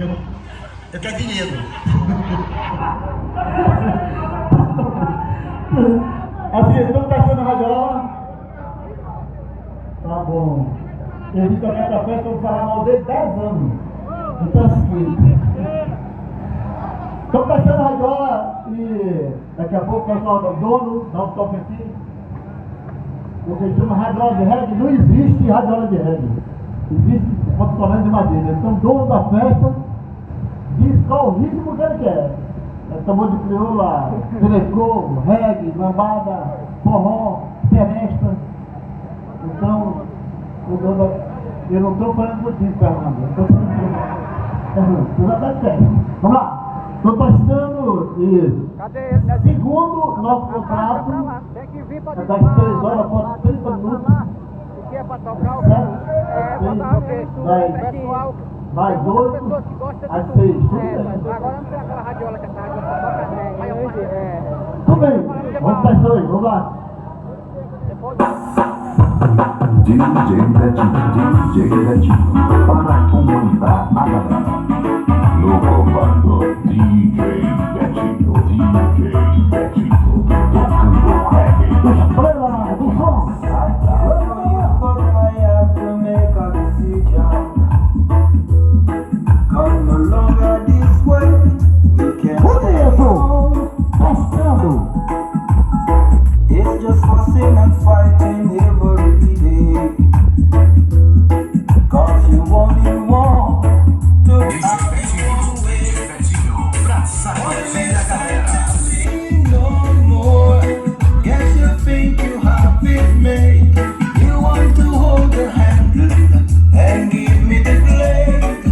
Eu quero dinheiro. Assim, estão testando a radiola? Tá bom. Eu vim tocar essa festa, eu vou falar mal dele 10 anos. Então é o seguinte. Estão testando a radiola e daqui a pouco o pessoal do dono dá um toque aqui. O que chama radiola de reggae, não existe radiola de reggae. Existe controlando de madeira. Então o dono da festa diz qual o ritmo que ele quer. É tambor de crioula, telecô, reggae, lambada, forró, seresta. Então, o dono, eu não estou falando contigo, Fernando. Eu estou falando contigo. Tu já está certo. Vamos lá. Estou testando isso. Segundo nosso contrato, é das 3 horas para 30 minutos. O que é para tocar o botar o quê? Pessoal, mais 8 às 6. Agora não tem aquela radiola que essa radiola toca. Tudo bem, vamos testar aí, vamos lá. DJ Betinho, para a comunidade Magalhães. No comando, DJ Betinho, tocando reggae. Estrela do som. It's just fussing and fighting every day. Cause you only want to no more. Guess you think you have it made. You want to hold the handle and give me the blade.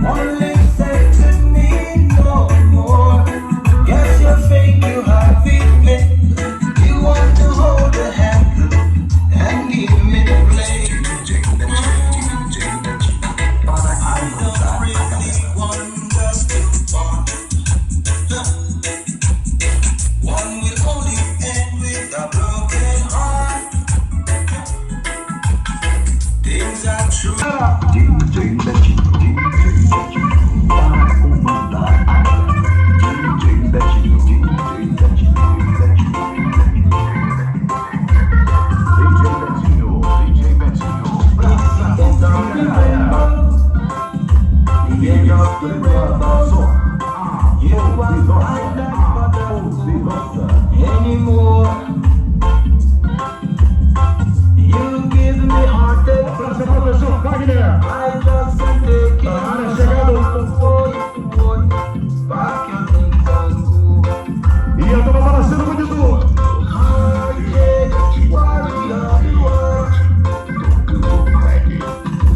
Only say to me no more. Guess you think you have it made. You want to hold the handle and give me the blade. I don't really want us to part. One will only end with a broken heart. Things are true. DJ Betinho, para comandar DJ Betinho, praça anymore. You give me heartache. Professor Wagner. I just can't take it. For you, pack your things and go. E eu tô balançando muito duro. Heartache, warrior, you are.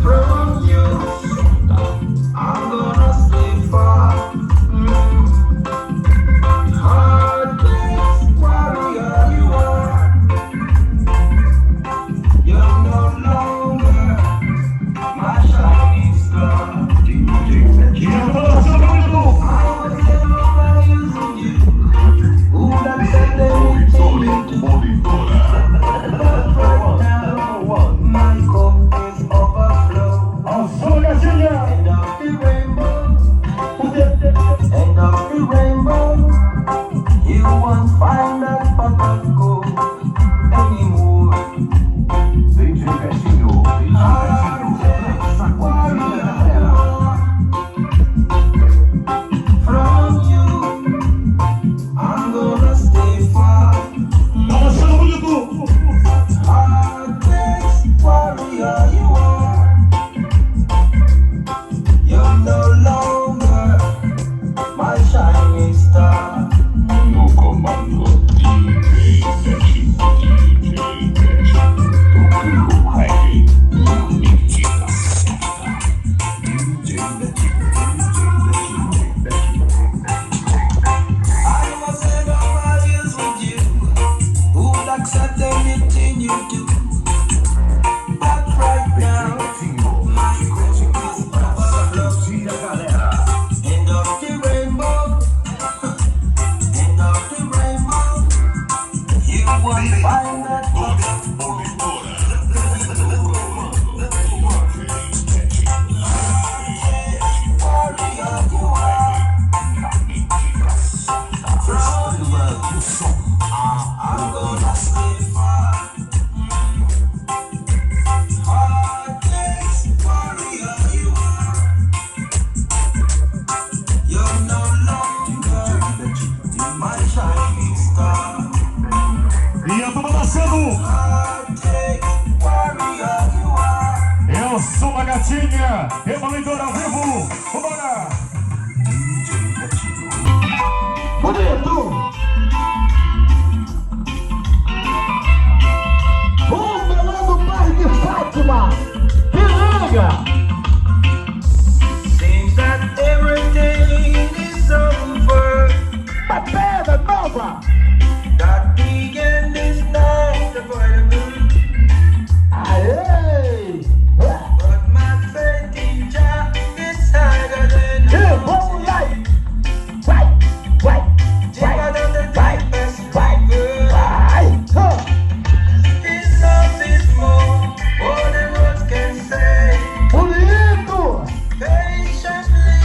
From you, I'm gonna stay far. Heartache, warrior, you are. You're no longer my shining star. E eu tô balançando muito duro. I was never using you. Who that said anything to me? But right now, my cup is overflow. Ao som, Gatinha. End of the rainbow. End of the rainbow. You won't find that pot of gold anymore. DJ Betinho, praça comunidade. From you, I'm gonna stay far. Balançando muito duro. Heartache, warrior, you are. You're no longer Revalidor ao vivo. Vambora! Bonito! O melão do bairro de Fátima! Que liga! Seems that everything is over. Uma pedra nova! That the end is not avoidable. Aê! But my faith in Jah is higher than E vamos lá! Vai! deeper than the deepest river. Vai! His love is more than words can say. Bonito! Patiently,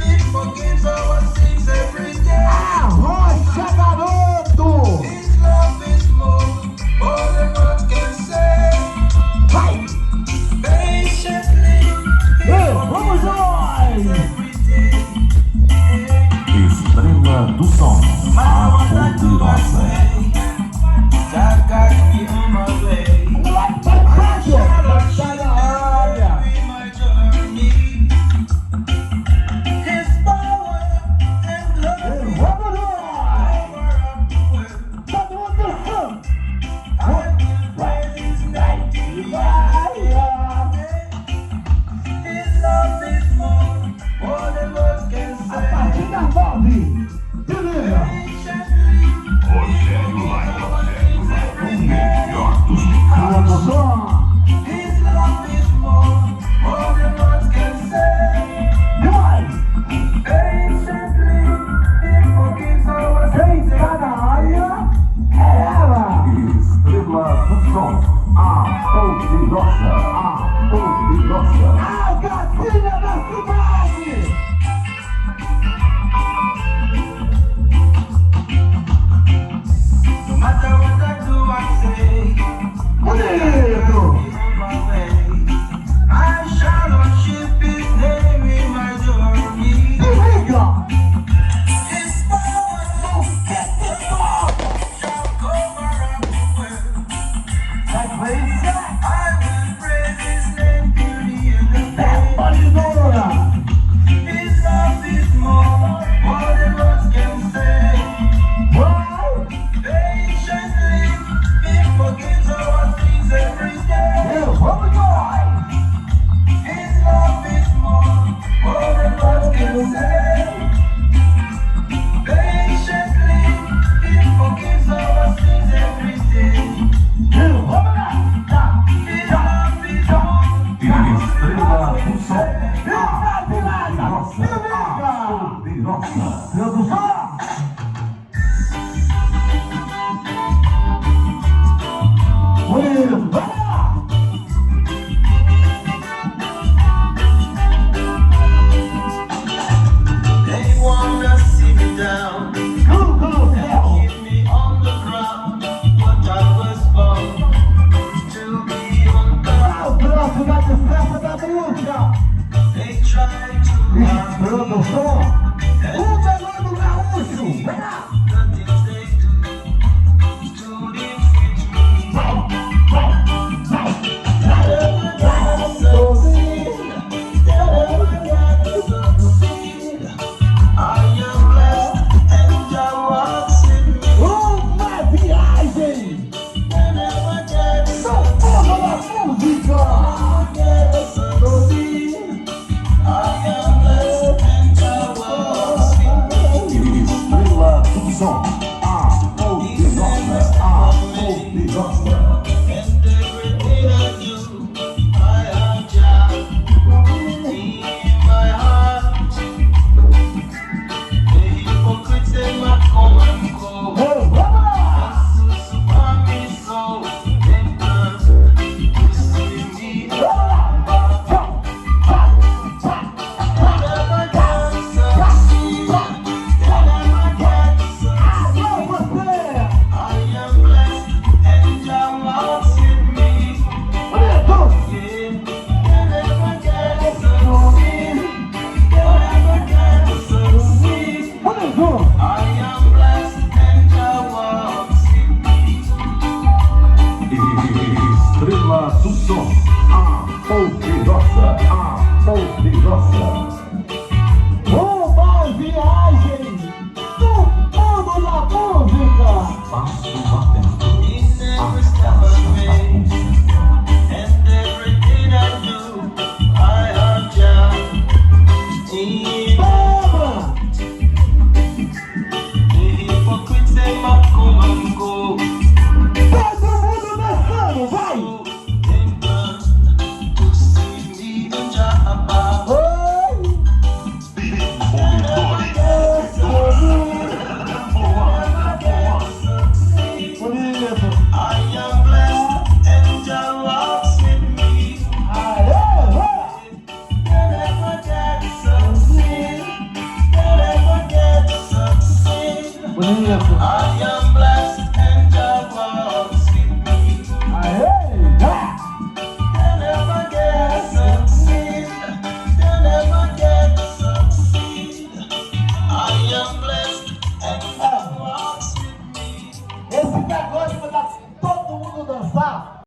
He forgives our sins every day. Arrocha, garoto! His love is more than words can say. Vai! Patiently, E vamos nós! every day. Estrela do Som, a Poderosa. Jah got me on my way. Tá na área! Be my journey. His power and glory Vamos nós! over the world. Todo mundo junto! I will praise His name. His love is more than words can A say. partir das 9! Se liga! Patiently, Rogério Laia, o melhor dos Vamos só! His love is more than words can say. E vai! Patiently, He forgives our Quem sins está na área é ela! Estrela do Som, a Poderosa, a Poderosa. A gatinha da cidade! No matter what I do, I say, Bonito! on my way. I shall worship His name in my journey. Se liga! His power shall cover up the world. Vai conhecer! I will praise His name till the end of days. Paridora! His love is more than words can say. Vai! Patiently, He forgives our sins every day. E vamos nós! His love is more than words can say. Patiently, He forgives our sins every day. E vamos lá! Tá! His love is more Estrela do Som, E tá de nada! Se liga! Poderosa. Produção! Bonito! Vai lá! They wanna see me down, Tudo no céu! keep me on the ground, but I was born to be on top. O próximo da festa da música! They try to harm me, Produção! O melhor do gaúcho! Vai lá! the things they do to defeat me. I am blessed and Jah walks in me. Uma viagem! Whenever there is São Paulo da música! I am blessed and Jah walks Poderosa. Uma viagem do mundo da música. Passo atento. Never step away, and everything I do, I have just Toma! the hypocrites they might come and go. Todo mundo dançando, vai! They plan to see me in Jahaba. Oi! Bonito! I am blessed and Jah walks with me. Aê! They never get succeed. They never get succeed. Bonito! I am blessed.